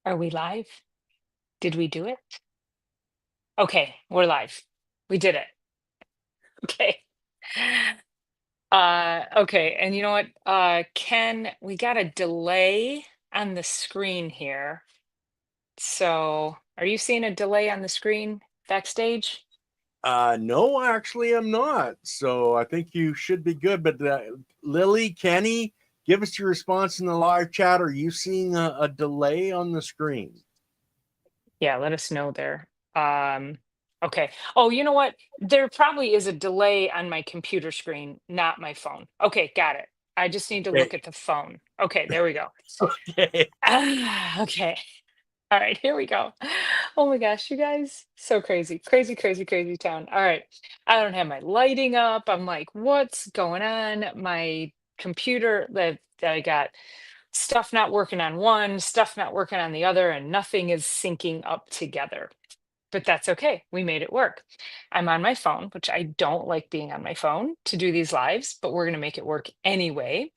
Are we live? Did we do it? Okay, we're live. We did it. Okay. Okay, and you know what? Ken, we got a delay on the screen here. So, are you seeing a delay on the screen backstage? No, actually, I'm not. So I think you should be good. But Lily, Kenny, give us your response in the live chat. Are you seeing a delay on the screen? Yeah, let us know there. Okay. Oh, you know what? There probably is a delay on my computer screen, not my phone. Okay, got it. I just need to Okay. look at the phone. Okay, there we go. Okay. Okay. All right, here we go. Oh my gosh, you guys, so crazy, crazy, crazy, crazy town. All right, I don't have my lighting up. I'm like, what's going on? My computer, that I got stuff not working on one, stuff not working on the other, and nothing is syncing up together, but that's okay. We made it work. I'm on my phone, which I don't like being on my phone to do these lives, but we're going to make it work anyway.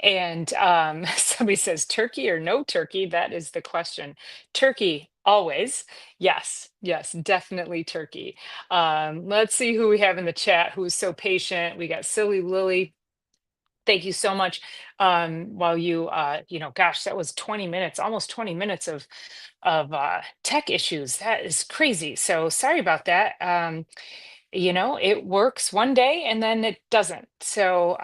And somebody says, turkey or no turkey? That is the question. Turkey, always. Yes, yes, definitely turkey. Let's see who we have in the chat who is so patient. We got Silly Lily. Thank you so much. While gosh, that was 20 minutes, almost 20 minutes of tech issues. That is crazy. So sorry about that. It works one day and then it doesn't. So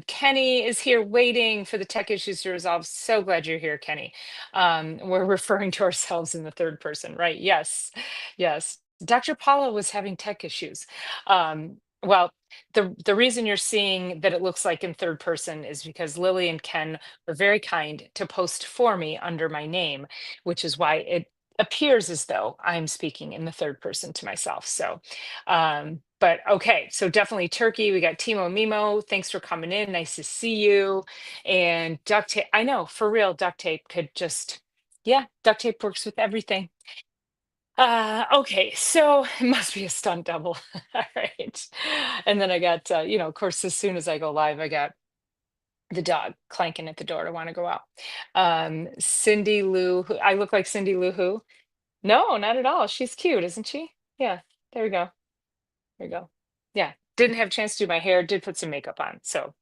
Kenny is here waiting for the tech issues to resolve. So glad you're here, Kenny. We're referring to ourselves in the third person, right? Yes, yes. Dr. Paula was having tech issues. Well, the reason you're seeing that it looks like in third person is because Lily and Ken were very kind to post for me under my name, which is why it appears as though I'm speaking in the third person to myself. So, but okay, so definitely Turkey. We got Timo Mimo. Thanks for coming in. Nice to see you. And duct tape. I know for real, duct tape could just, yeah, duct tape works with everything. Okay, so it must be a stunt double. All right. And then I got, of course, as soon as I go live, I got the dog clanking at the door to want to go out. Cindy Lou, I look like Cindy Lou who? No, not at all. She's cute, isn't she? Yeah, there we go. There we go. Yeah, didn't have a chance to do my hair, did put some makeup on. So,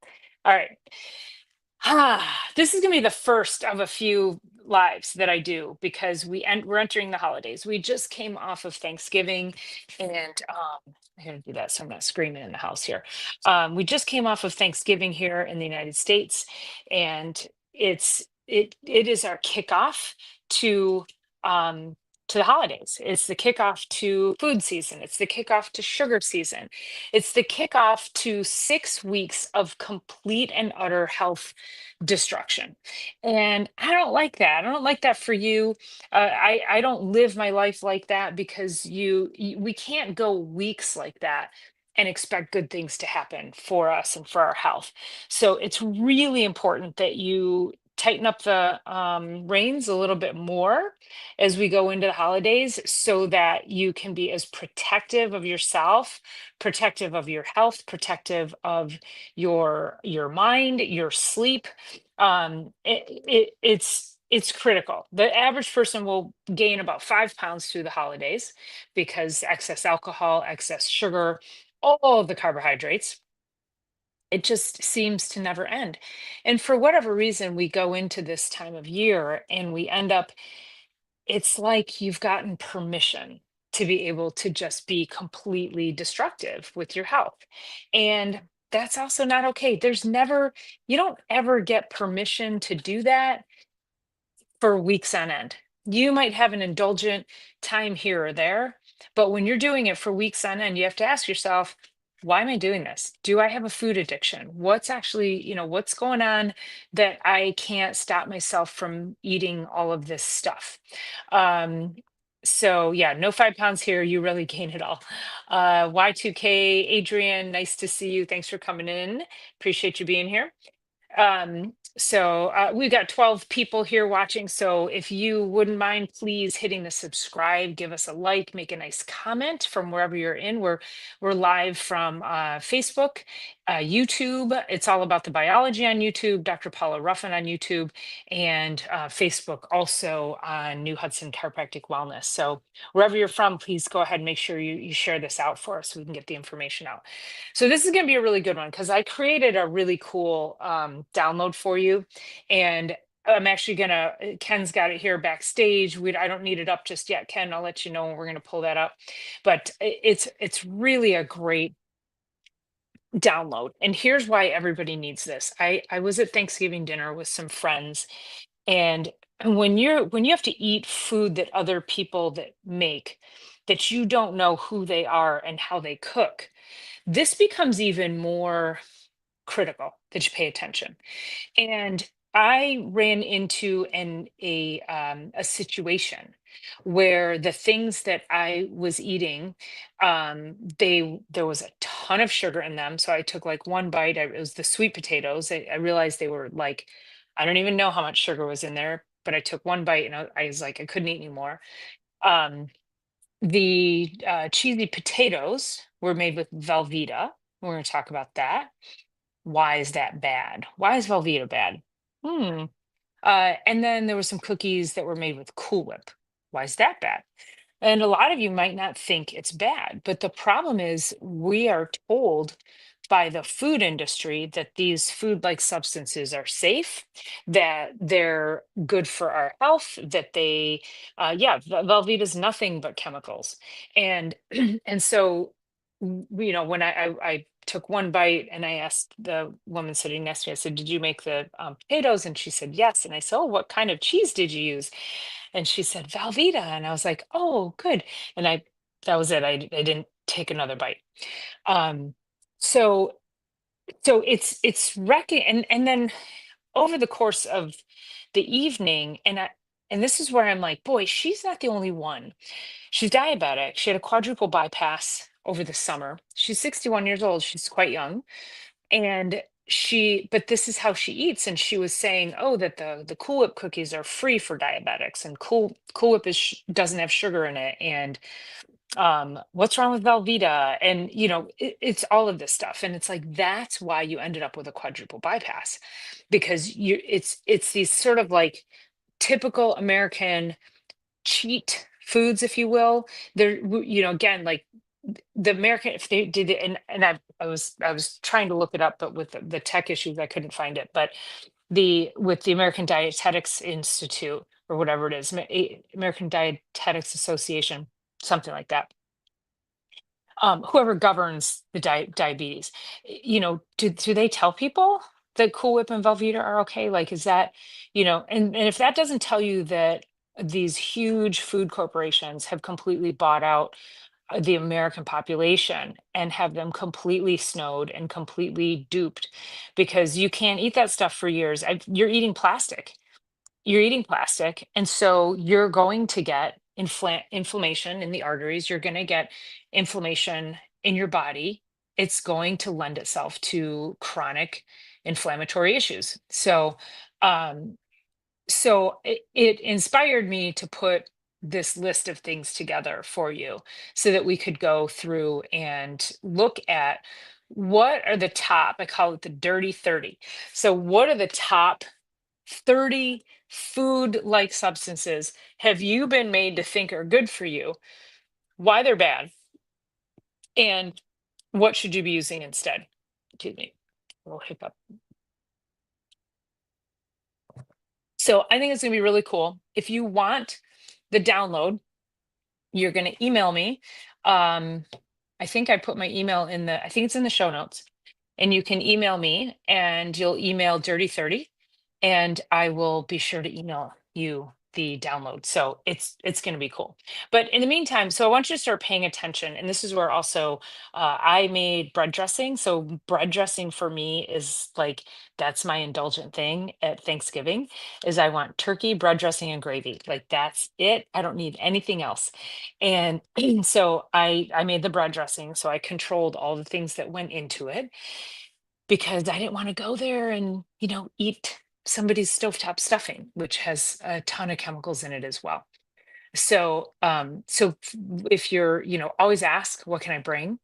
all right. This is going to be the first of a few lives that I do because we're entering the holidays. We just came off of Thanksgiving, and I'm going to do that so I'm not screaming in the house here. We just came off of Thanksgiving here in the United States, and it is our kickoff to um, to the holidays. It's the kickoff to food season. It's the kickoff to sugar season. It's the kickoff to 6 weeks of complete and utter health destruction. And I don't like that. I don't like that for you. I don't live my life like that because we can't go weeks like that and expect good things to happen for us and for our health. So it's really important that you tighten up the reins a little bit more as we go into the holidays so that you can be as protective of yourself, protective of your health, protective of your mind, your sleep. It's critical. The average person will gain about 5 pounds through the holidays because excess alcohol, excess sugar, all of the carbohydrates. It just seems to never end. And for whatever reason, we go into this time of year and we end up, it's like you've gotten permission to be able to just be completely destructive with your health. And that's also not okay. You don't ever get permission to do that for weeks on end. You might have an indulgent time here or there, but when you're doing it for weeks on end, you have to ask yourself, why am I doing this? Do I have a food addiction? What's actually, what's going on that I can't stop myself from eating all of this stuff? Um, so yeah, no 5 pounds here. You really gain it all. Y2K, Adrian, nice to see you. Thanks for coming in. Appreciate you being here. We've got 12 people here watching. So if you wouldn't mind, please hitting the subscribe, give us a like, make a nice comment from wherever you're in. We're live from Facebook YouTube. It's all about the biology on YouTube, Dr. Paula Ruffin on YouTube, and Facebook also on New Hudson Chiropractic Wellness. So wherever you're from, please go ahead and make sure you share this out for us so we can get the information out. So this is going to be a really good one because I created a really cool download for you. And I'm actually gonna, Ken's got it here backstage. I don't need it up just yet, Ken. I'll let you know when we're gonna pull that up. But it's really a great download. And here's why everybody needs this. I was at Thanksgiving dinner with some friends, and when you have to eat food that other people that make, that you don't know who they are and how they cook, this becomes even more critical that you pay attention. And I ran into a situation where the things that I was eating, there was a ton of sugar in them. So I took like one bite. It was the sweet potatoes. I realized they were like, I don't even know how much sugar was in there, but I took one bite and I was like, I couldn't eat anymore. Um, the cheesy potatoes were made with Velveeta. We're going to talk about that. Why is that bad? Why is Velveeta bad? Hmm. And then there were some cookies that were made with Cool Whip. Why is that bad? And a lot of you might not think it's bad, but the problem is we are told by the food industry that these food-like substances are safe, that they're good for our health, that Velveeta is nothing but chemicals. And and so, when I took one bite and I asked the woman sitting next to me, I said, "Did you make the potatoes?" And she said, "Yes." And I said, "Oh, what kind of cheese did you use?" And she said, "Velveeta." And I was like, "Oh, good." And that was it. I didn't take another bite. Um, so, it's wrecking. And then over the course of the evening, and this is where I'm like, boy, she's not the only one. She's diabetic. She had a quadruple bypass over the summer. She's 61 years old. She's quite young. And but this is how she eats. And she was saying, oh, that the Cool Whip cookies are free for diabetics, and Cool Whip doesn't have sugar in it. And what's wrong with Velveeta? And it's all of this stuff. And it's like, that's why you ended up with a quadruple bypass, because it's these sort of like typical American cheat foods, if you will. Again, like the American, if they did it, and I was trying to look it up, but with the tech issues, I couldn't find it. But with the American Dietetics Institute, or whatever it is, American Dietetics Association, something like that, whoever governs the diabetes, do they tell people that Cool Whip and Velveeta are okay? Like, is that, and if that doesn't tell you that these huge food corporations have completely bought out the American population and have them completely snowed and completely duped, because you can't eat that stuff for years. You're eating plastic. You're eating plastic, and so you're going to get inflammation in the arteries. You're going to get inflammation in your body. It's going to lend itself to chronic inflammatory issues. Um, so it inspired me to put this list of things together for you so that we could go through and look at what are the top, I call it the dirty 30. So what are the top 30 food-like substances have you been made to think are good for you, why they're bad, and what should you be using instead? Excuse me, a little hiccup. So I think it's going to be really cool. If you want the download, you're going to email me. I think I put my email I think it's in the show notes. And you can email me, and you'll email Dirty 30, and I will be sure to email you the download. So it's going to be cool. But in the meantime, so I want you to start paying attention. And this is where also I made bread dressing. So bread dressing for me is like, that's my indulgent thing at Thanksgiving, is I want turkey, bread dressing, and gravy. Like, that's it. I don't need anything else. And so I made the bread dressing. So I controlled all the things that went into it, because I didn't want to go there and, eat somebody's stovetop stuffing, which has a ton of chemicals in it as well. So, if you're, always ask, what can I bring?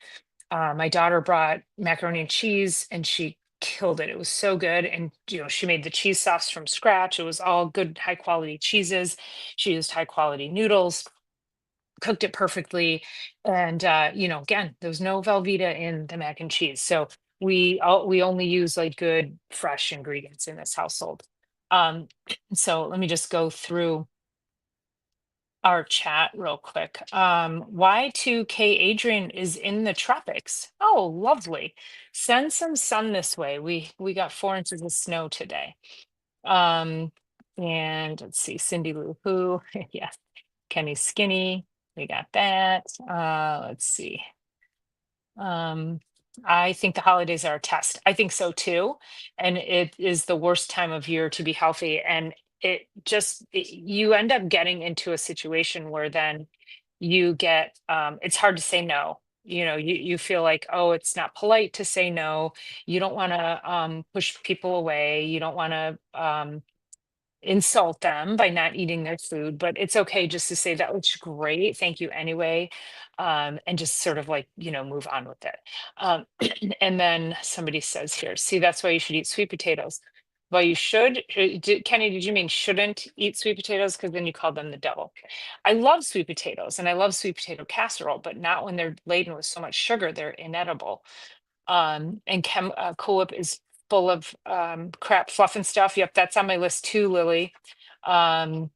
My daughter brought macaroni and cheese and she killed it. It was so good. And, she made the cheese sauce from scratch. It was all good, high quality cheeses. She used high quality noodles, cooked it perfectly. And, again, there was no Velveeta in the mac and cheese. So we only use like good, fresh ingredients in this household. Um, so let me just go through our chat real quick. Y2K Adrian is in the tropics. Oh, lovely. Send some sun this way. We got 4 inches of snow today. Um, and let's see, Cindy Lou Who. Yeah, Kenny Skinny. We got that. Let's see. Um, I think the holidays are a test. I think so too. And it is the worst time of year to be healthy. And you end up getting into a situation where then it's hard to say no. You feel like, oh, it's not polite to say no. You don't want to push people away. You don't want to insult them by not eating their food, but it's okay just to say that looks great. Thank you anyway. And just sort of like, move on with it. Um, and then somebody says here, see, that's why you should eat sweet potatoes. Well, you should. Kenny, did you mean shouldn't eat sweet potatoes? Because then you called them the devil. I love sweet potatoes and I love sweet potato casserole, but not when they're laden with so much sugar, they're inedible. And Cool Whip is full of crap, fluff, and stuff. Yep, that's on my list too, Lily. Um,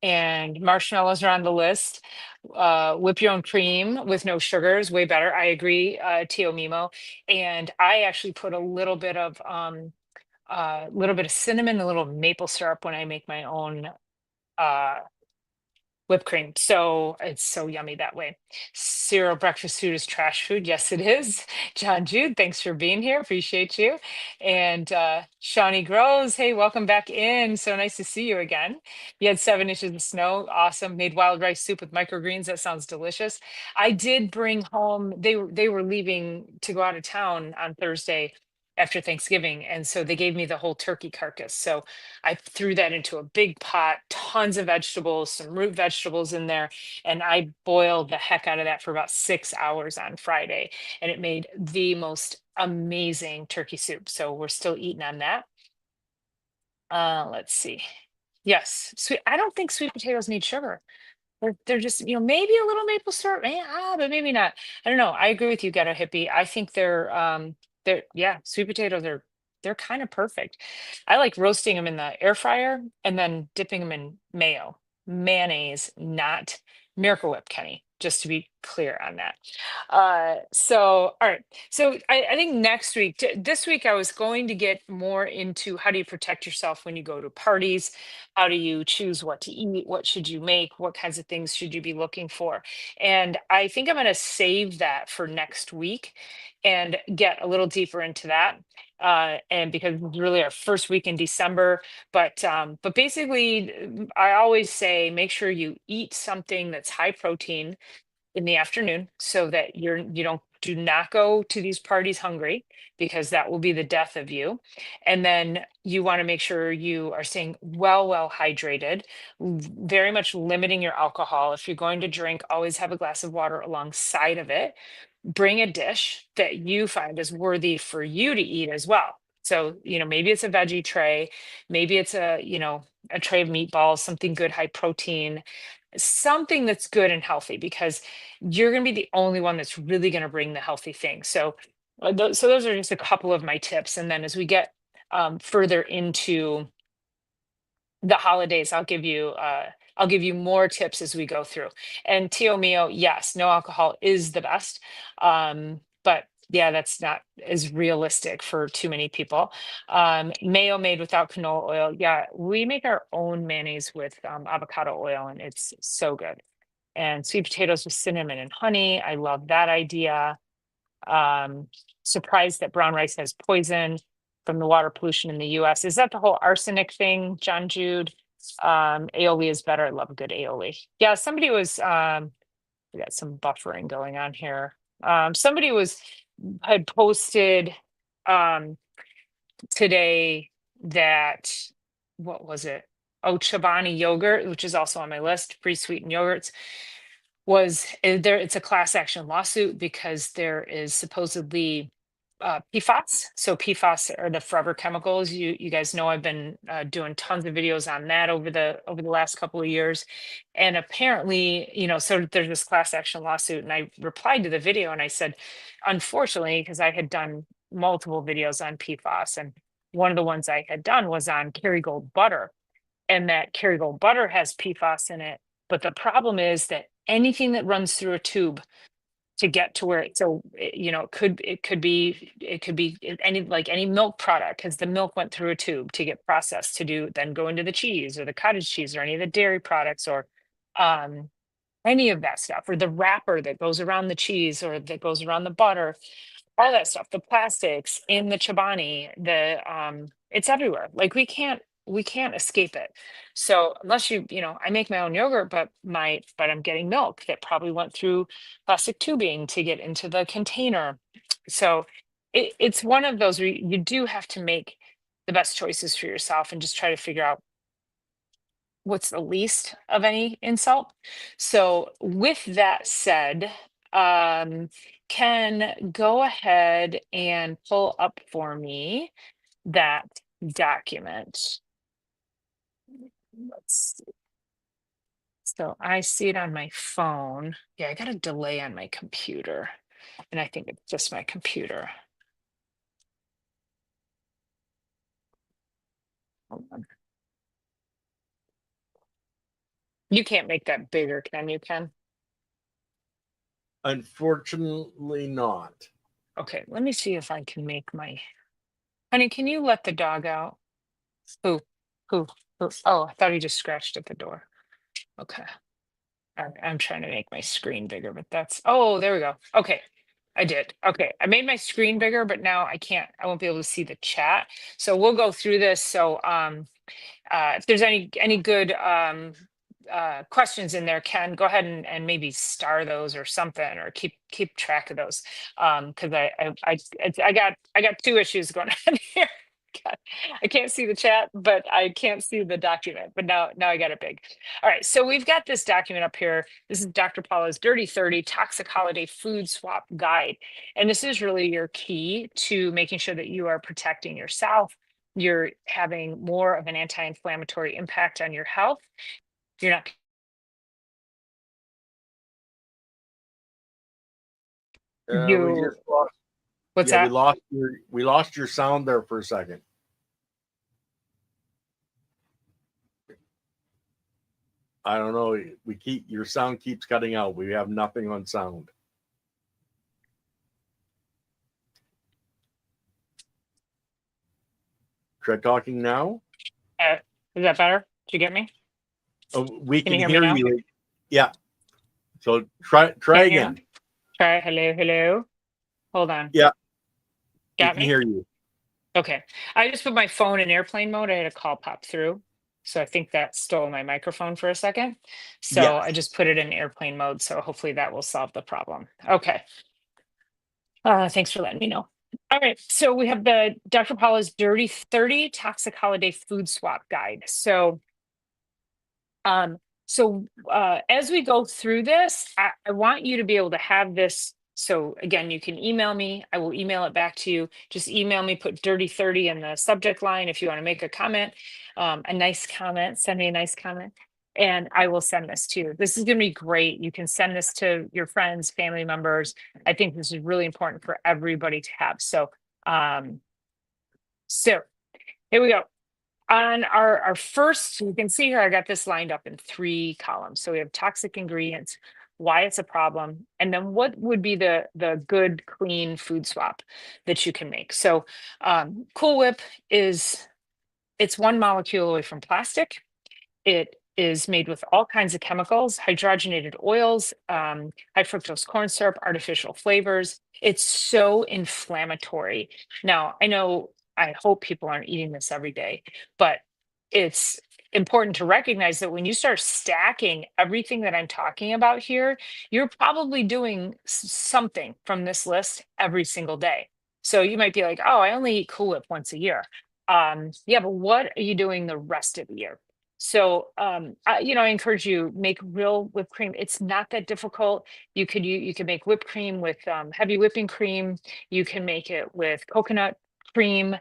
and marshmallows are on the list. Whip your own cream with no sugars, way better. I agree, Tio Mimo. And I actually put a little bit of cinnamon, a little maple syrup when I make my own uh whipped cream. So it's so yummy that way. Cereal breakfast food is trash food. Yes, it is. John Jude, thanks for being here. Appreciate you. And Shawnee Grows, hey, welcome back in. So nice to see you again. You had 7 inches of snow. Awesome. Made wild rice soup with microgreens. That sounds delicious. I did bring home, they were leaving to go out of town on Thursday after Thanksgiving. And so they gave me the whole turkey carcass. So I threw that into a big pot, tons of vegetables, some root vegetables in there, and I boiled the heck out of that for about 6 hours on Friday. And it made the most amazing turkey soup. So we're still eating on that. Let's see. Yes, sweet. I don't think sweet potatoes need sugar. They're just, maybe a little maple syrup, but maybe not. I don't know. I agree with you, Ghetto Hippie. I think yeah, sweet potatoes are, they're kind of perfect. I like roasting them in the air fryer and then dipping them in mayonnaise, not Miracle Whip, Kenny, just to be clear on that. So, all right. So I think next week, this week, I was going to get more into how do you protect yourself when you go to parties? How do you choose what to eat? What should you make? What kinds of things should you be looking for? And I think I'm going to save that for next week and get a little deeper into that. And because it's really our first week in December, but basically, I always say make sure you eat something that's high protein in the afternoon so that you don't do not go to these parties hungry because that will be the death of you. And then you want to make sure you are staying well hydrated, very much limiting your alcohol. If you're going to drink, always have a glass of water alongside of it. Bring a dish that you find is worthy for you to eat as well. So, maybe it's a veggie tray, maybe it's a tray of meatballs, something good, high protein, something that's good and healthy because you're going to be the only one that's really going to bring the healthy thing. So, so those are just a couple of my tips. And then as we get further into the holidays, I'll give you more tips as we go through. And Tio Mio, yes, no alcohol is the best. But yeah, that's not as realistic for too many people. Mayo made without canola oil. Yeah, we make our own mayonnaise with avocado oil, and it's so good. And sweet potatoes with cinnamon and honey. I love that idea. Um, Surprised that brown rice has poison from the water pollution in the US. Is that the whole arsenic thing, John Jude? Aioli is better. I love a good aioli. Yeah, we got some buffering going on here. Somebody had posted um today that, what was it? Oh, Chobani yogurt, which is also on my list, pre-sweetened yogurts it's a class action lawsuit because there is supposedly PFAS. So PFAS are the forever chemicals. You guys know I've been doing tons of videos on that over the last couple of years, and apparently, so there's this class action lawsuit, and I replied to the video and I said, unfortunately, because I had done multiple videos on PFAS, and one of the ones I had done was on Kerrygold butter, and that Kerrygold butter has PFAS in it. But the problem is that anything that runs through a tube to get to where it could be any, like any milk product, because the milk went through a tube to get processed to then go into the cheese or the cottage cheese or any of the dairy products, or um any of that stuff, or the wrapper that goes around the cheese or that goes around the butter, all that stuff, the plastics in the chobani, it's everywhere. Like we can't escape it. So unless I make my own yogurt, but I'm getting milk that probably went through plastic tubing to get into the container. So it's one of those where you do have to make the best choices for yourself and just try to figure out what's the least of any insult. So with that said, can go ahead and pull up for me that document. Let's see. So I see it on my phone. Yeah, I got a delay on my computer, and I think it's just my computer. Hold on. You can't make that bigger, can you, Ken? Unfortunately, not. Okay, let me see if I can make my. Honey, can you let the dog out? Who? Who? Who? Oh, I thought he just scratched at the door. Okay. I'm trying to make my screen bigger, but there we go. Okay. I did. Okay. I made my screen bigger, but now I won't be able to see the chat. So we'll go through this. So if there's any good questions in there, Ken, go ahead and maybe star those or something, or keep track of those. Because I got two issues going on here. God, I can't see the chat, but I can't see the document. But now I got it big. All right, so we've got this document up here. This is Dr. Paula's Dirty 30 Toxic Holiday Food Swap Guide. And this is really your key to making sure that you are protecting yourself. You're having more of an anti-inflammatory impact on your health. You're not. We just You, lost. what's Yeah, we that? lost your sound there for a second. I don't know. Your sound keeps cutting out. We have nothing on sound. Try talking now. Is that better? Did you get me? Oh, we Can can you hear me hear now? you. Yeah. So try Can you hear again. me? Try hello. Hold on. Yeah, we Got can me? hear you. Okay. I just put my phone in airplane mode. I had a call pop through. So I think that stole my microphone for a second. So I Yes. just put it in airplane mode. So hopefully that will solve the problem. Okay. Thanks for letting me know. All right. So we have the Dr. Paula's Dirty 30 Toxic Holiday Food Swap Guide. Um, as we go through this, I want you to be able to have this. So again, you can email me. I will email it back to you. Just email me, put dirty 30 in the subject line if you want to make a comment, a nice comment, send me a nice comment, and I will send this to you. This is going to be great. You can send this to your friends, family members. I think this is really important for everybody to have. Um, so here we go. On our first, you can see here, I got this lined up in 3 columns. So we have toxic ingredients, why it's a problem, and then what would be the good, clean food swap that you can make. So Cool Whip it's one molecule away from plastic. It is made with all kinds of chemicals, hydrogenated oils, high fructose corn syrup, artificial flavors. It's so inflammatory. Now, I hope people aren't eating this every day, but it's important to recognize that when you start stacking everything that I'm talking about here, you're probably doing something from this list every single day. So you might be like, oh, I only eat Cool Whip once a year. Yeah, but what are you doing the rest of the year? So, I encourage you make real whipped cream. It's not that difficult. You can make whipped cream with heavy whipping cream. You can make it with coconut cream.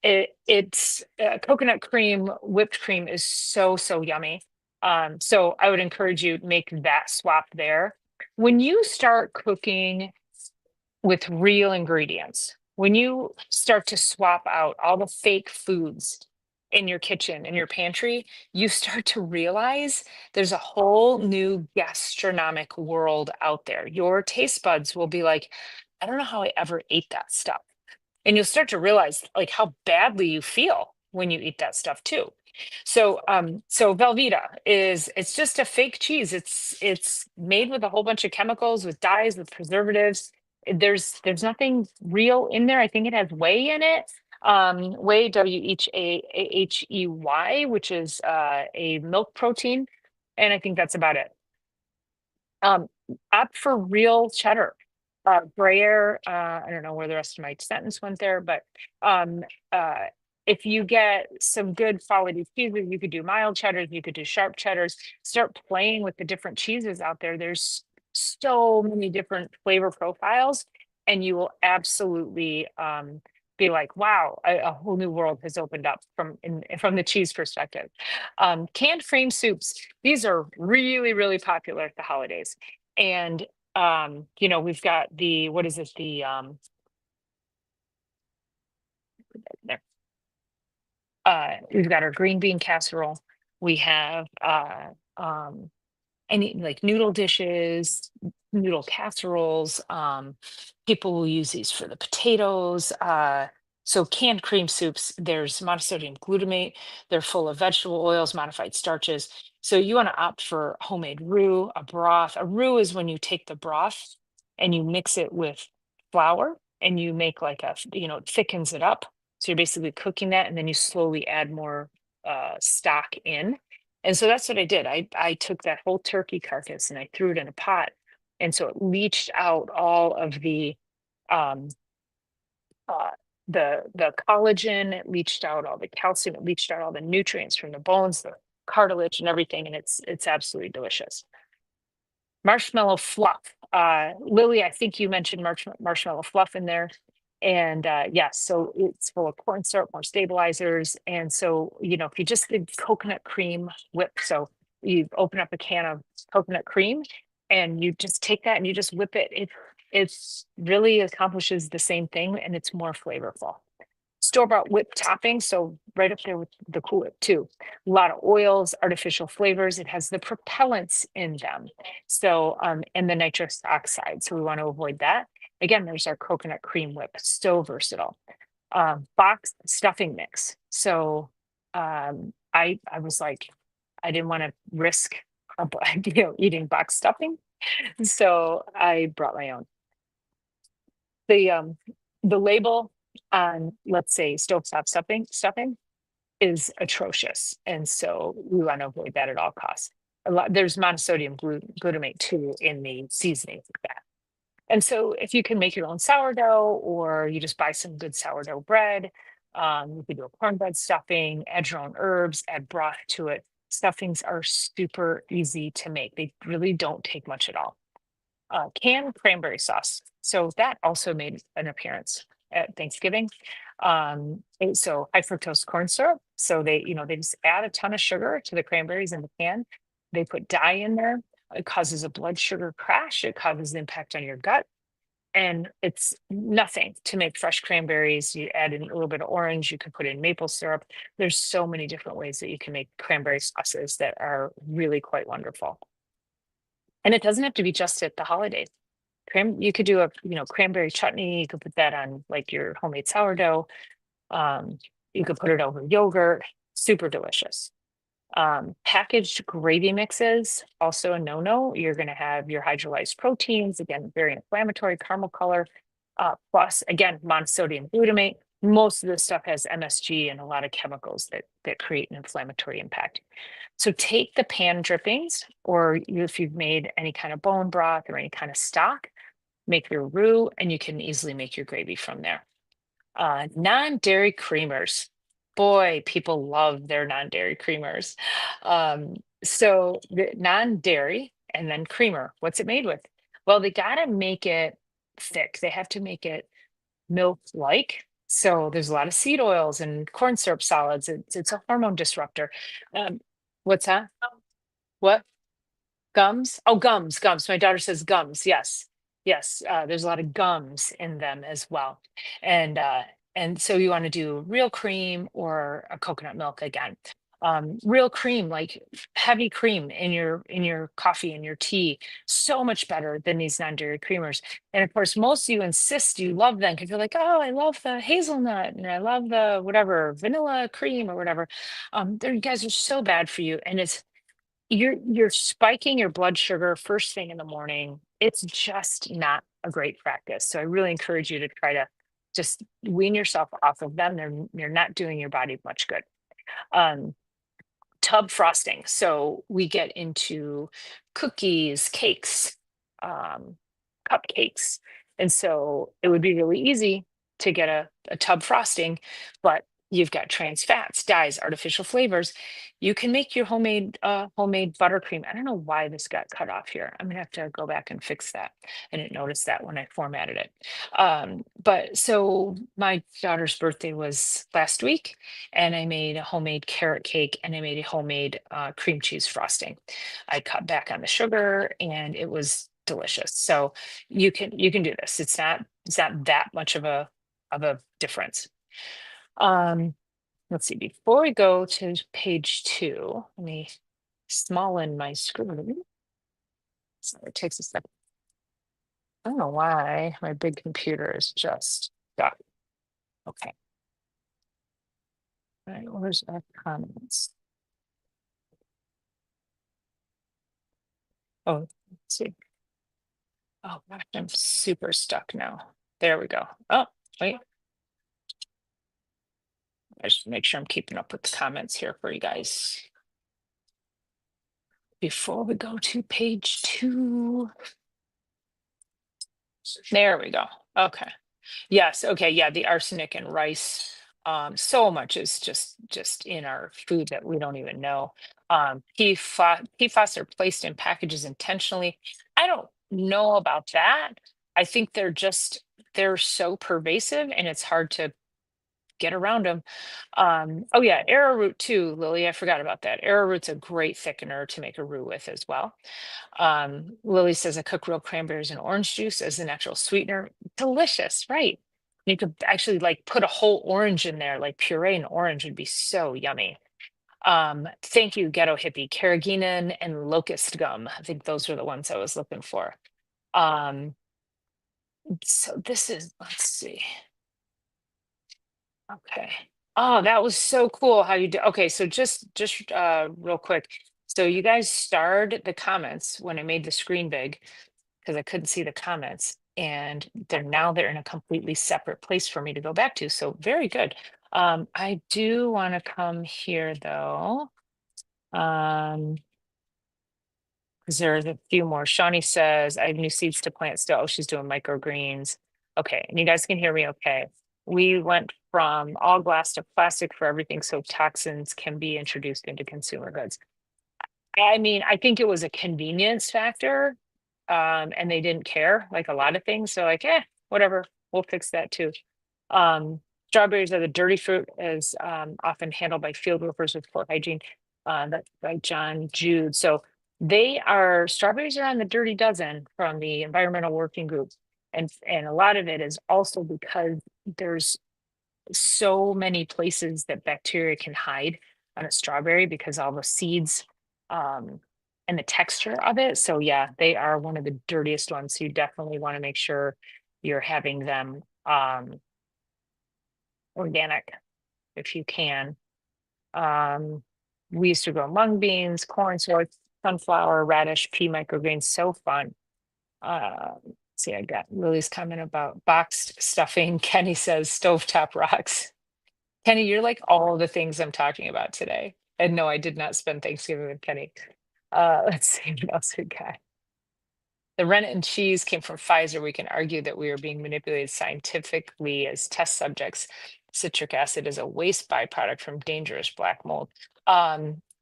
It's coconut cream, whipped cream is so yummy. So I would encourage you to make that swap there. When you start cooking with real ingredients. When you start to swap out all the fake foods in your kitchen, in your pantry, you start to realize there's a whole new gastronomic world out there. Your taste buds will be like, I don't know how I ever ate that stuff. And you'll start to realize like how badly you feel when you eat that stuff too. So Velveeta it's just a fake cheese. It's made with a whole bunch of chemicals, with dyes, with preservatives. There's nothing real in there. I think it has whey in it. Whey, WHAHEY, which is a milk protein, and I think that's about it. Um, Opt for real cheddar. Gruyere, I don't know where the rest of my sentence went there, but um, uh, if you get some good quality cheeses, you could do mild cheddars, you could do sharp cheddars. Start playing with the different cheeses out there. There's so many different flavor profiles, and you will absolutely be like, wow, a whole new world has opened up from the cheese perspective. Canned cream soups, these are really popular at the holidays. And we've got the what is it? The there. We've got our green bean casserole. We have any like noodle dishes, noodle casseroles. People will use these for the potatoes. So canned cream soups, there's monosodium glutamate. They're full of vegetable oils, modified starches. So you want to opt for homemade roux, a broth. A roux is when you take the broth and you mix it with flour and you make like it thickens it up. So you're basically cooking that and then you slowly add more stock in. And so that's what I did. I took that whole turkey carcass and I threw it in a pot. And so it leached out all of um uh the collagen, it leached out all the calcium, it leached out all the nutrients from the bones, the cartilage and everything, and it's absolutely delicious. Marshmallow fluff. Lily, I think you mentioned marshmallow fluff in there. And yes, so it's full of corn syrup, more stabilizers. And so, if you just did coconut cream whip, so you open up a can of coconut cream and you just take that and you just whip it. It's really accomplishes the same thing and it's more flavorful. Store-bought whipped topping, so right up there with the Cool Whip too. A lot of oils, artificial flavors. It has the propellants in them. So, and the nitrous oxide. So we want to avoid that. Again, there's our coconut cream whip, so versatile. Box stuffing mix. So, I was like, I didn't want to risk, eating box stuffing, so I brought my own. The label on, let's say, stovetop stuffing is atrocious, and so we want to avoid that at all costs. There's monosodium glutamate too in the seasonings of that. And so if you can make your own sourdough or you just buy some good sourdough bread, you could do a cornbread stuffing, add your own herbs, add broth to it. Stuffings are super easy to make. They really don't take much at all. Canned cranberry sauce. So that also made an appearance at Thanksgiving. So high fructose corn syrup. So they just add a ton of sugar to the cranberries in the can. They put dye in there. It causes a blood sugar crash. It causes impact on your gut. And it's nothing to make fresh cranberries. You add in a little bit of orange. You can put in maple syrup. There's so many different ways that you can make cranberry sauces that are really quite wonderful. And it doesn't have to be just at the holidays. You could do a cranberry chutney. You could put that on like your homemade sourdough. Um, you could put it over yogurt. Super delicious. Packaged gravy mixes, also a no-no. You're going to have your hydrolyzed proteins, again, very inflammatory, caramel color, plus, again, monosodium glutamate. Most of this stuff has MSG and a lot of chemicals that create an inflammatory impact. So take the pan drippings, or if you've made any kind of bone broth or any kind of stock, make your roux, and you can easily make your gravy from there. Non-dairy creamers. boy, people love their non-dairy creamers. So the non-dairy and then creamer, what's it made with? Well, they gotta make it thick. They have to make it milk-like. So there's a lot of seed oils and corn syrup solids. It's a hormone disruptor. Um, what's that? What? Gums? Oh, gums, gums. My daughter says gums. Yes. Yes. There's a lot of gums in them as well. And and so you want to do real cream or a coconut milk again. Real cream, like heavy cream in your coffee and your tea, so much better than these non-dairy creamers. And of course, most of you insist you love them because you're like, oh, I love the hazelnut and I love the whatever vanilla cream or whatever. You guys are so bad for you, and you're spiking your blood sugar first thing in the morning. It's just not a great practice. So I really encourage you to try to just wean yourself off of them. They're not doing your body much good. Um, Tub frosting. So we get into cookies, cakes, um, cupcakes. And so it would be really easy to get a tub frosting, but you've got trans fats, dyes, artificial flavors. You can make your homemade buttercream. I don't know why this got cut off here. I'm gonna have to go back and fix that. I didn't notice that when I formatted it. But so my daughter's birthday was last week, and I made a homemade carrot cake and I made a homemade cream cheese frosting. I cut back on the sugar and it was delicious. So you can do this. It's not that much of a difference. Um, let's see. Before we go to page 2, let me smallen my screen. So it takes a second. I don't know why my big computer is just stuck. Okay. All right, where's our comments? Oh, let's see. Oh gosh, I'm super stuck now. There we go. Oh, wait. I just make sure I'm keeping up with the comments here for you guys. Before we go to page 2. There we go. Okay. Yes. Okay. Yeah. The arsenic and rice. So much is just in our food that we don't even know. PFAS are placed in packages intentionally. I don't know about that. I think they're so pervasive and it's hard to get around them. Oh yeah, arrowroot too, Lily. I forgot about that. Arrowroot's a great thickener to make a roux with as well. Lily says I cook real cranberries and orange juice as a natural sweetener. Delicious, right? You could actually like put a whole orange in there, like puree and orange would be so yummy. Thank you, Ghetto Hippie. Carrageenan and locust gum. I think those were the ones I was looking for. Um, so this is, let's see. Okay. Oh, that was so cool how you do. Okay, so just real quick. So you guys starred the comments when I made the screen big because I couldn't see the comments, and they're in a completely separate place for me to go back to. So very good. I do want to come here though. Because there's a few more. Shawnee says, I have new seeds to plant still. Oh, she's doing microgreens. Okay, and you guys can hear me okay. We went from all glass to plastic for everything, so toxins can be introduced into consumer goods. I mean, I think it was a convenience factor, and they didn't care, like a lot of things. So like, whatever, we'll fix that too. Strawberries are the dirty fruit, as often handled by field workers with poor hygiene. That's by John Jude. So strawberries are on the dirty dozen from the Environmental Working Group. And a lot of it is also because there's so many places that bacteria can hide on a strawberry because all the seeds um, and the texture of it. So yeah, they are one of the dirtiest ones. So you definitely want to make sure you're having them organic if you can. Um, we used to grow mung beans, corn, soy, sunflower, radish, pea microgreens. So fun. See, I got Lily's comment about boxed stuffing. Kenny says stovetop rocks. Kenny, you're like all the things I'm talking about today. And no, I did not spend Thanksgiving with Kenny. Let's see what else we got. The rennet and cheese came from Pfizer. We can argue that we are being manipulated scientifically as test subjects. citric acid is a waste byproduct from dangerous black mold.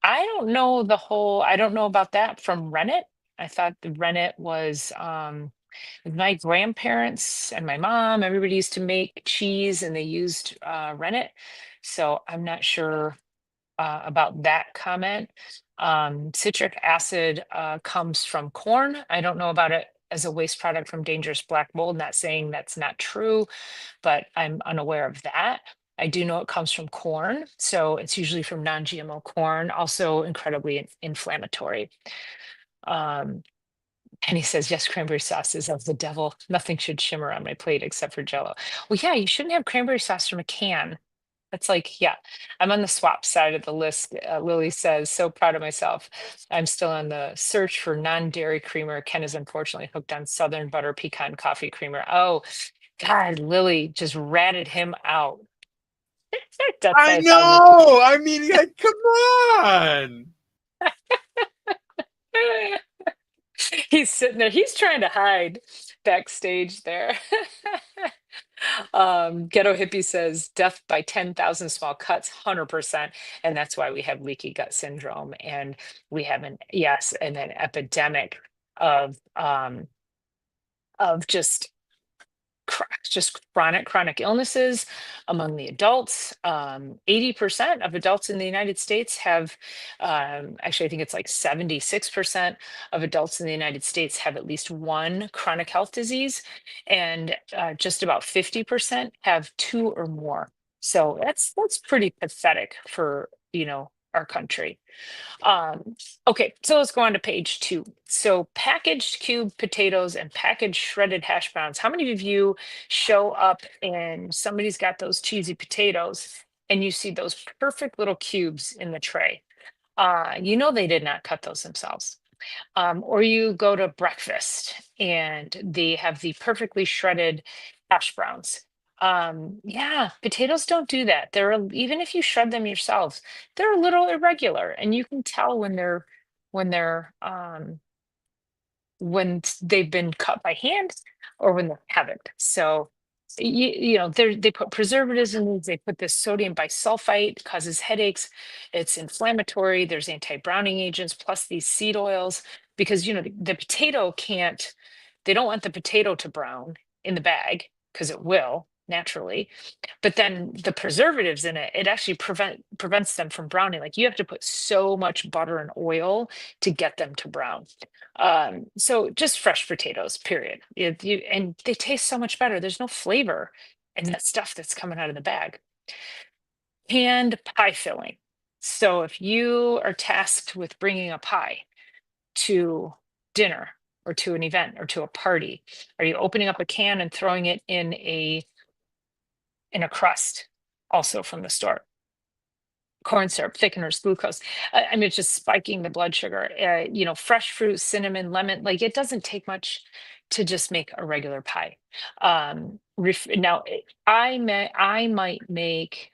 I don't know I don't know about that from rennet. I thought the rennet was my grandparents and my mom, everybody used to make cheese and they used rennet. So I'm not sure about that comment. Citric acid comes from corn. I don't know about it as a waste product from dangerous black mold, not saying that's not true, but I'm unaware of that. I do know it comes from corn, so it's usually from non-GMO corn, also incredibly inflammatory. Um, and he says, yes, cranberry sauce is of the devil. Nothing should shimmer on my plate except for Jello. Well, yeah, you shouldn't have cranberry sauce from a can. That's like, yeah, I'm on the swap side of the list. Lily says, so proud of myself. I'm still on the search for non-dairy creamer. Ken is unfortunately hooked on Southern Butter Pecan Coffee Creamer. Oh, God, Lily just ratted him out. Death by I a thousand. know. I mean, come on. He's sitting there. He's trying to hide backstage there. Ghetto Hippie says death by 10,000 small cuts, 100%. And that's why we have leaky gut syndrome. And we have an epidemic of just chronic illnesses among the adults. 80% of adults in the United States have, actually, I think it's like 76% of adults in the United States have at least one chronic health disease, and just about 50% have two or more. So that's pretty pathetic for, our country. Um, okay, so let's go on to page 2. So packaged cubed potatoes and packaged shredded hash browns. How many of you show up and somebody's got those cheesy potatoes and you see those perfect little cubes in the tray? They did not cut those themselves. Or you go to breakfast and they have the perfectly shredded hash browns. Yeah, potatoes don't do that. Even if you shred them yourselves, they're a little irregular, and you can tell when they're they've been cut by hand or when they haven't. So they put preservatives in these. They put this sodium bisulfite, causes headaches. It's inflammatory. There's anti-browning agents plus these seed oils because the potato can't. They don't want the potato to brown in the bag because it will naturally, but then the preservatives in it actually prevents them from browning. Like you have to put so much butter and oil to get them to brown. So just fresh potatoes, period. And they taste so much better. There's no flavor in that stuff that's coming out of the bag. Canned pie filling. So if you are tasked with bringing a pie to dinner or to an event or to a party, are you opening up a can and throwing it in a crust also from the store? Corn syrup, thickeners, glucose. I mean, it's just spiking the blood sugar. Fresh fruit, cinnamon, lemon. Like it doesn't take much to just make a regular pie. Now, I might make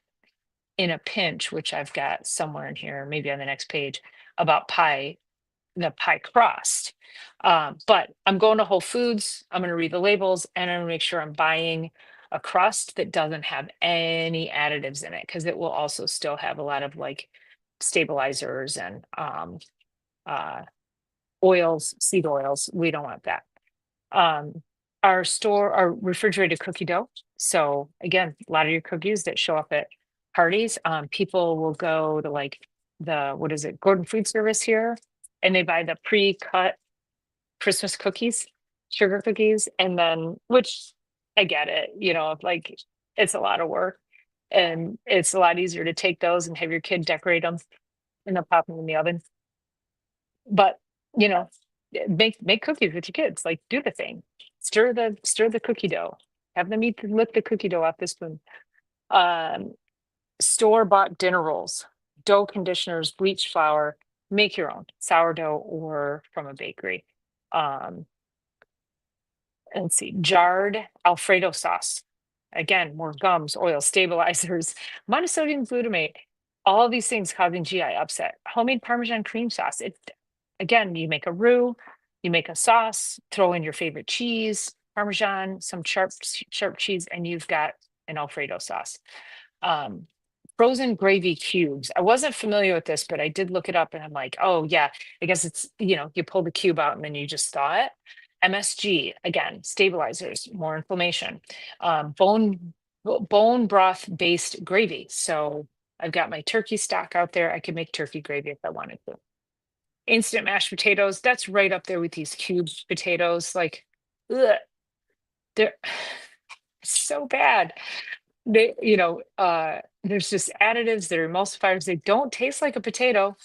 in a pinch, which I've got somewhere in here, maybe on the next page, about the pie crust. But I'm going to Whole Foods. I'm going to read the labels and I'm going to make sure I'm buying a crust that doesn't have any additives in it because it will also still have a lot of like stabilizers and uh, oils, seed oils. We don't want that. Um, our refrigerated cookie dough. So again, a lot of your cookies that show up at parties, people will go to like what is it, Gordon Food Service here, and they buy the pre-cut Christmas cookies, sugar cookies, and then which I get it, like it's a lot of work. And it's a lot easier to take those and have your kid decorate them and then pop them in the oven. But you know, make cookies with your kids. Like do the thing. Stir the cookie dough. Have them lick the cookie dough off the spoon. Um, Store-bought dinner rolls, dough conditioners, bleach flour, make your own sourdough or from a bakery. Um, and let's see, jarred Alfredo sauce. Again, more gums, oil, stabilizers, monosodium glutamate, all of these things causing GI upset. Homemade Parmesan cream sauce. Again, you make a roux, you make a sauce, throw in your favorite cheese, Parmesan, some sharp cheese, and you've got an Alfredo sauce. Um, Frozen gravy cubes. I wasn't familiar with this, but I did look it up and I'm like, oh yeah, I guess it's, you pull the cube out and then you just thaw it. MSG, again, stabilizers, more inflammation. Bone broth based gravy. So I've got my turkey stock out there. I could make turkey gravy if I wanted to. Instant mashed potatoes, that's right up there with these cubed potatoes. Like, ugh, they're so bad. There's just additives, they're emulsifiers, they don't taste like a potato.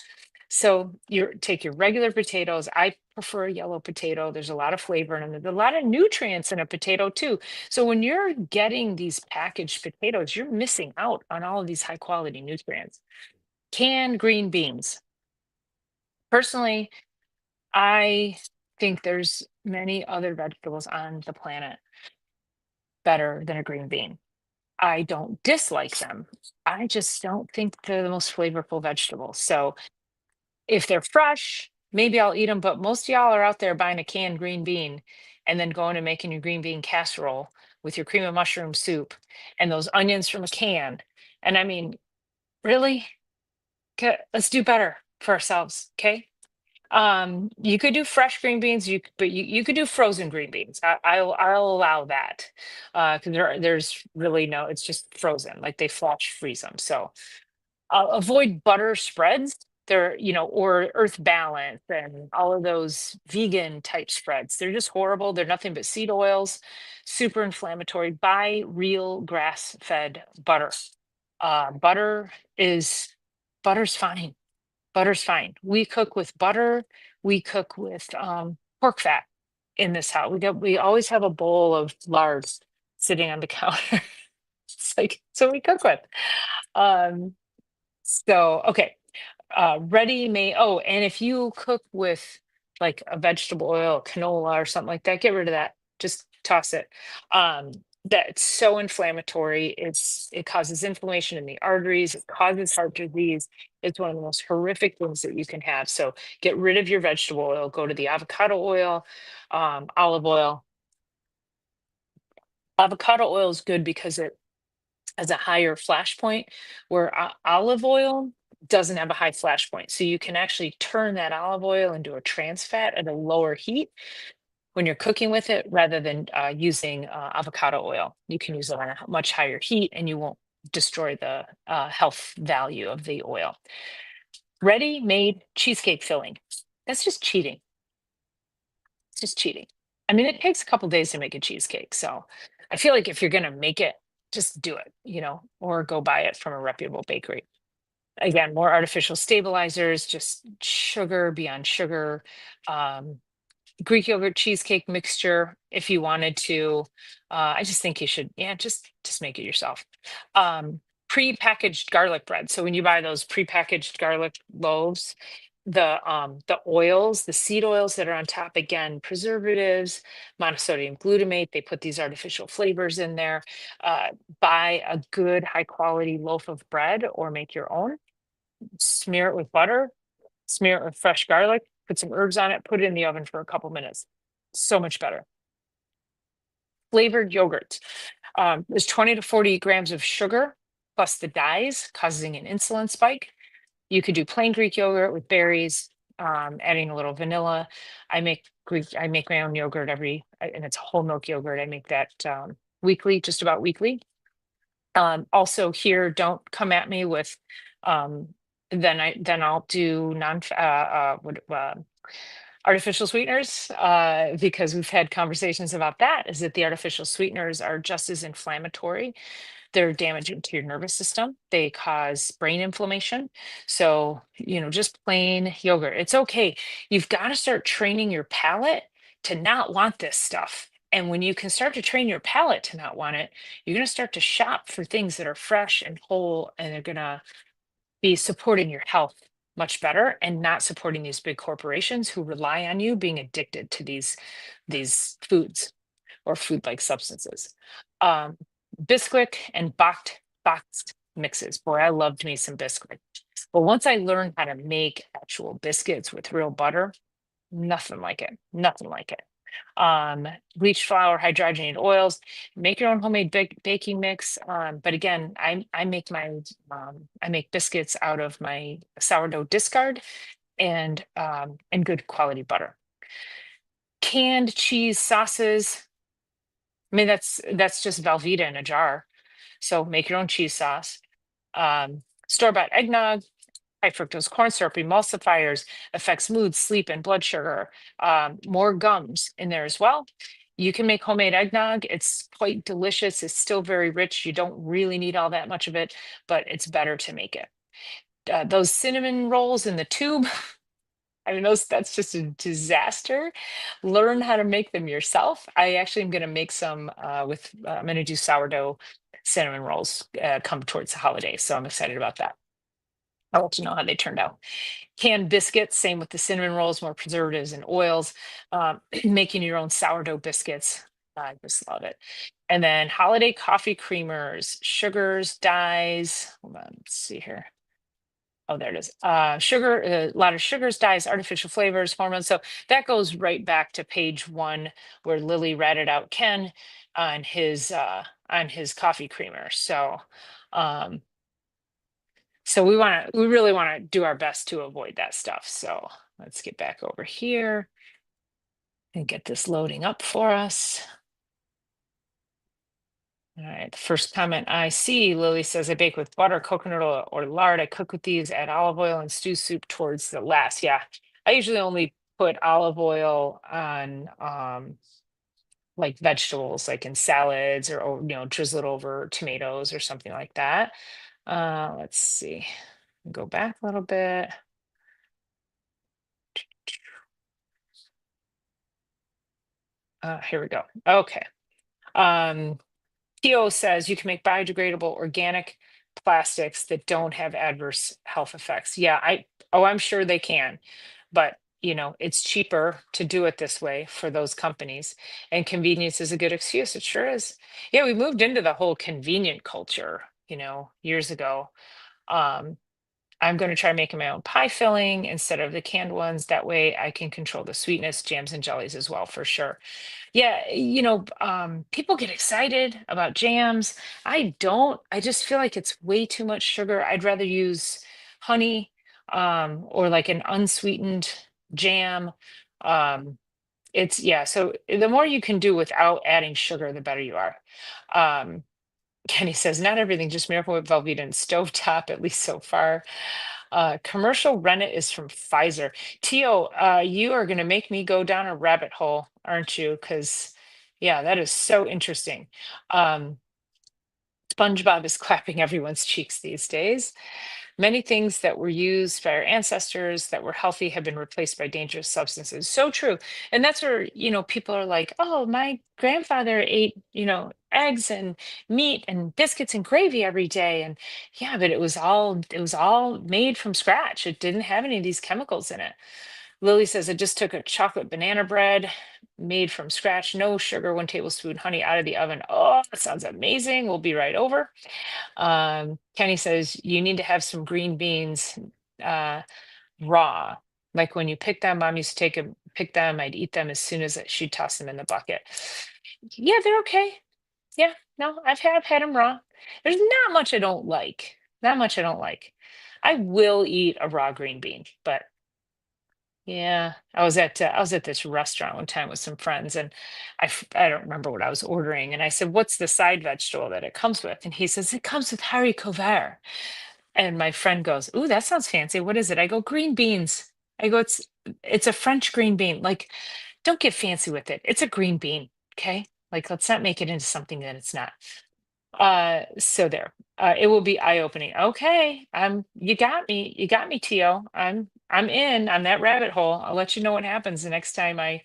So you take your regular potatoes. I prefer a yellow potato. There's a lot of flavor in them. There's a lot of nutrients in a potato too. So when you're getting these packaged potatoes, you're missing out on all of these high quality nutrients. Canned green beans. Personally, I think there's many other vegetables on the planet better than a green bean. I don't dislike them. I just don't think they're the most flavorful vegetable. So if they're fresh, maybe I'll eat them, but most of y'all are out there buying a canned green bean and then going and making your green bean casserole with your cream of mushroom soup and those onions from a can. And I mean, really? Let's do better for ourselves, okay? You could do fresh green beans, but you could do frozen green beans. I'll allow that. Because there's really no, it's just frozen, like they flash freeze them. So avoid butter spreads. Or Earth Balance and all of those vegan type spreads. They're just horrible. They're nothing but seed oils, super inflammatory. Buy real grass-fed butter. Uh, butter is Butter's fine. Butter's fine. We cook with butter. We cook with pork fat in this house. We always have a bowl of lard sitting on the counter. It's like so we cook with. Um, okay. Ready made. Oh, and if you cook with like a vegetable oil, canola or something like that, get rid of that. Just toss it. Um, that's so inflammatory. It causes inflammation in the arteries. It causes heart disease. It's one of the most horrific things that you can have. So get rid of your vegetable oil. Go to the avocado oil, olive oil. Avocado oil is good because it has a higher flash point, where olive oil doesn't have a high flash point. So you can actually turn that olive oil into a trans fat at a lower heat when you're cooking with it, rather than using avocado oil. You can use it on a much higher heat and you won't destroy the health value of the oil. Ready made cheesecake filling. That's just cheating. It's just cheating. I mean, it takes a couple days to make a cheesecake. So I feel like if you're going to make it, just do it, or go buy it from a reputable bakery. Again, more artificial stabilizers, just sugar beyond sugar. Um, Greek yogurt cheesecake mixture, if you wanted to. I just think you should, yeah, just make it yourself. Pre-packaged garlic bread. So when you buy those pre-packaged garlic loaves, the oils, the seed oils that are on top, again, preservatives, monosodium glutamate, they put these artificial flavors in there. Uh, Buy a good high quality loaf of bread or make your own, smear it with butter, smear it with fresh garlic, put some herbs on it, put it in the oven for a couple minutes. So much better. Flavored yogurt. There's 20 to 40 grams of sugar plus the dyes, causing an insulin spike. You could do plain Greek yogurt with berries, adding a little vanilla. I make my own yogurt and it's whole milk yogurt. I make that weekly, just about weekly. Also here, don't come at me with then I'll do artificial sweeteners, because we've had conversations about that. Is that the artificial sweeteners are just as inflammatory. They're damaging to your nervous system. They cause brain inflammation. So, just plain yogurt. It's okay. You've got to start training your palate to not want this stuff. And when you can start to train your palate to not want it, you're going to start to shop for things that are fresh and whole, and they're going to be supporting your health much better and not supporting these big corporations who rely on you being addicted to these foods or food-like substances. Um, Bisquick and boxed mixes. Boy, I loved me some Bisquick. But once I learned how to make actual biscuits with real butter, nothing like it. Nothing like it. Bleached flour, hydrogenated oils. Make your own homemade baking mix. But again, I make biscuits out of my sourdough discard and good quality butter. Canned cheese sauces. I mean, that's just Velveeta in a jar. So make your own cheese sauce. Store-bought eggnog, high fructose corn syrup, emulsifiers, affects mood, sleep, and blood sugar. More gums in there as well. You can make homemade eggnog. It's quite delicious. It's still very rich. You don't really need all that much of it, but it's better to make it. Those cinnamon rolls in the tube, I mean, that's just a disaster. Learn how to make them yourself. I actually am going to make some I'm going to do sourdough cinnamon rolls come towards the holidays. So I'm excited about that. I'll let you know how they turned out. Canned biscuits, same with the cinnamon rolls, more preservatives and oils. Making your own sourdough biscuits. I just love it. And then holiday coffee creamers, sugars, dyes. Hold on, let's see here. Oh, there it is. Sugar, a lot of sugars, dyes, artificial flavors, hormones. So that goes right back to page 1 where Lily ratted out Ken on his coffee creamer. Um, so we really want to do our best to avoid that stuff. So let's get back over here and get this loading up for us. All right, the first comment I see, Lily says, I bake with butter, coconut oil, or lard. I cook with these, add olive oil and stew soup towards the last. Yeah, I usually only put olive oil on like vegetables, like in salads or drizzle it over tomatoes or something like that. Let's see, go back a little bit. Here we go. Okay. Theo says you can make biodegradable organic plastics that don't have adverse health effects. Yeah, I'm sure they can, but it's cheaper to do it this way for those companies, and convenience is a good excuse. It sure is. Yeah, we moved into the whole convenient culture, years ago. Um, I'm going to try making my own pie filling instead of the canned ones. That way I can control the sweetness, jams and jellies as well, for sure. Yeah, people get excited about jams. I don't. I just feel like it's way too much sugar. I'd rather use honey, or like an unsweetened jam. Um, yeah, so the more you can do without adding sugar, the better you are. Um, Kenny says, not everything, just Miracle Whip, Velveeta, and Stovetop, at least so far. Commercial rennet is from Pfizer. Tio, you are going to make me go down a rabbit hole, aren't you? Because, yeah, that is so interesting. Um, SpongeBob is clapping everyone's cheeks these days. Many things that were used by our ancestors that were healthy have been replaced by dangerous substances. So true. And that's where, people are like, oh, my grandfather ate, eggs and meat and biscuits and gravy every day. And yeah, but it was all made from scratch. It didn't have any of these chemicals in it. Lily says, I just took a chocolate banana bread made from scratch, no sugar, 1 tablespoon honey out of the oven. Oh, that sounds amazing. We'll be right over. Kenny says you need to have some green beans uh, raw. Like when you pick them, mom used to pick them. I'd eat them as soon as she'd toss them in the bucket. Yeah, they're okay. Yeah, no, I've had them raw. There's not much I don't like. Not much I don't like. I will eat a raw green bean, but yeah, I was at this restaurant one time with some friends, and I don't remember what I was ordering, and I said, "What's the side vegetable that it comes with?" And he says, "It comes with haricot vert." And my friend goes, "Ooh, that sounds fancy. What is it?" I go, "Green beans." I go, "It's a French green bean. Like, don't get fancy with it. It's a green bean, okay? Like, let's not make it into something that it's not." So there. It will be eye-opening. Okay, you got me, Tio. I'm in on that rabbit hole. I'll let you know what happens the next time I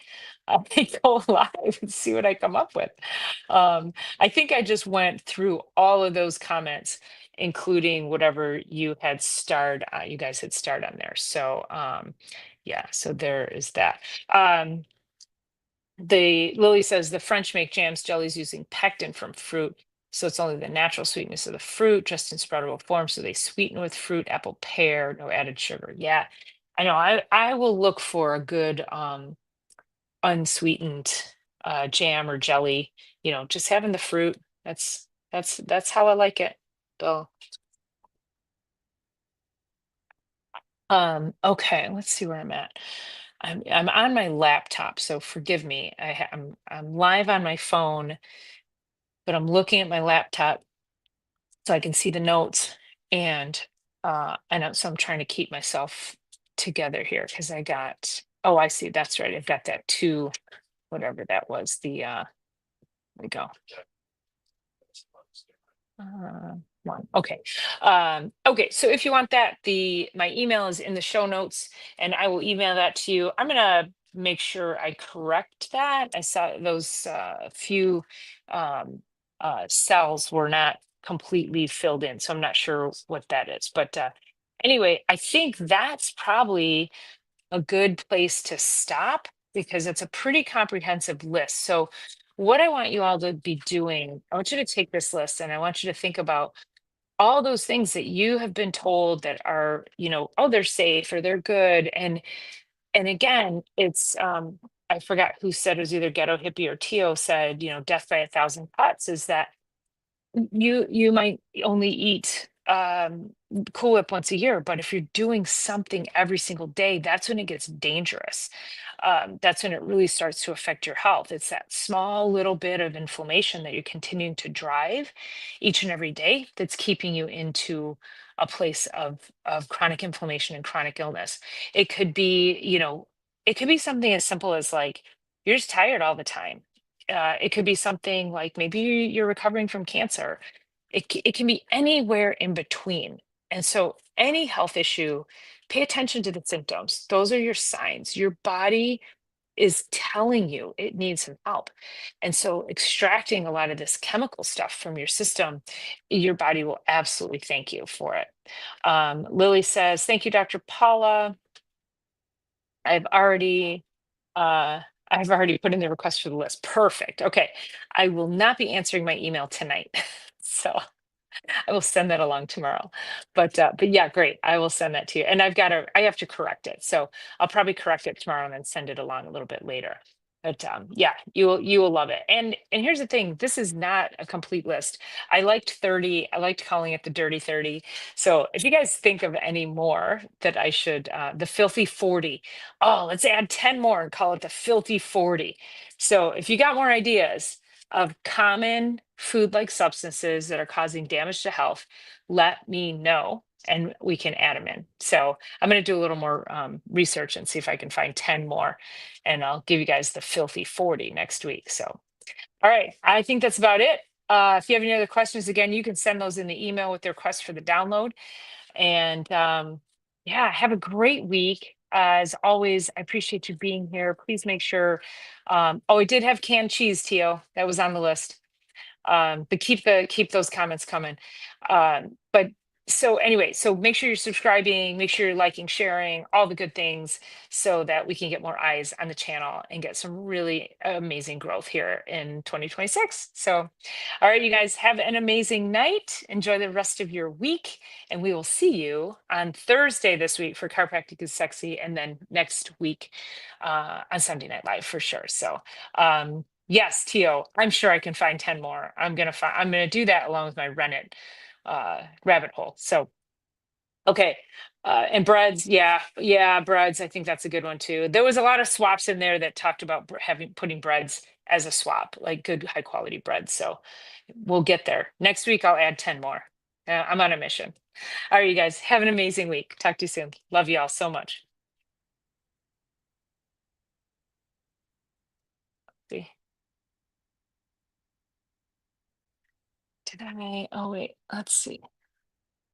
go live and see what I come up with. I think I just went through all of those comments, including whatever you guys had starred on there. So yeah, so there is that. Um, the Lily says the French make jams, jellies using pectin from fruit. So it's only the natural sweetness of the fruit, just in sproutable form. So they sweeten with fruit, apple, pear, no added sugar. Yeah, I know. I will look for a good unsweetened jam or jelly, just having the fruit. That's how I like it. So, okay, let's see where I'm at. I'm on my laptop, so forgive me. I'm live on my phone, but I'm looking at my laptop so I can see the notes, and so I'm trying to keep myself together here because oh, I see, that's right. I've got that two, whatever that was, there we go. One. Okay. Okay. So if you want that, my email is in the show notes, and I will email that to you. I'm gonna make sure I correct that. I saw those few um, cells were not completely filled in, so I'm not sure what that is. But anyway, I think that's probably a good place to stop because it's a pretty comprehensive list. So, what I want you all to be doing, I want you to take this list and I want you to think about all those things that you have been told that are, oh, they're safe or they're good. And again, it's I forgot who said it, was either Ghetto Hippie or Tio said, death by a thousand cuts, is that you might only eat Cool Whip once a year, but if you're doing something every single day, that's when it gets dangerous. That's when it really starts to affect your health. It's that small little bit of inflammation that you're continuing to drive each and every day that's keeping you into a place of chronic inflammation and chronic illness. It could be, it could be something as simple as like you're just tired all the time. It could be something like maybe you're recovering from cancer. It can be anywhere in between. And so, any health issue, pay attention to the symptoms. Those are your signs. Your body is telling you it needs some help. And so, extracting a lot of this chemical stuff from your system, your body will absolutely thank you for it. Lily says, "Thank you, Dr. Paula. I've already uh I've already put in the request for the list. Perfect. Okay. I will not be answering my email tonight. So I will send that along tomorrow. But yeah, great. I will send that to you. And I have to correct it. So I'll probably correct it tomorrow and then send it along a little bit later. But yeah, you will love it. And here's the thing, this is not a complete list. I liked 30. I liked calling it the dirty 30. So if you guys think of any more that I should the filthy 40. Oh, let's add 10 more and call it the filthy 40. So if you got more ideas of common food-like substances that are causing damage to health, let me know and we can add them in. So I'm going to do a little more research and see if I can find 10 more, and I'll give you guys the filthy 40 next week. So, all right, I think that's about it. If you have any other questions, again, you can send those in the email with the request for the download. And yeah, have a great week. As always, I appreciate you being here. Please make sure. Oh, I did have canned cheese, Tio. That was on the list. But keep those comments coming. But so anyway, so make sure you're subscribing, make sure you're liking, sharing, all the good things so that we can get more eyes on the channel and get some really amazing growth here in 2026. So, all right, you guys have an amazing night. Enjoy the rest of your week, and we will see you on Thursday this week for Chiropractic is Sexy, and then next week on Sunday Night Live for sure. So, yes, Tio, I'm sure I can find 10 more. I'm gonna do that along with my Rennet rabbit hole. So okay. And breads, yeah, breads. I think that's a good one too. There was a lot of swaps in there that talked about putting breads as a swap, like good high quality breads. So we'll get there. Next week I'll add 10 more. I'm on a mission. All right, you guys, have an amazing week. Talk to you soon. Love you all so much. See, did I? Oh wait, let's see.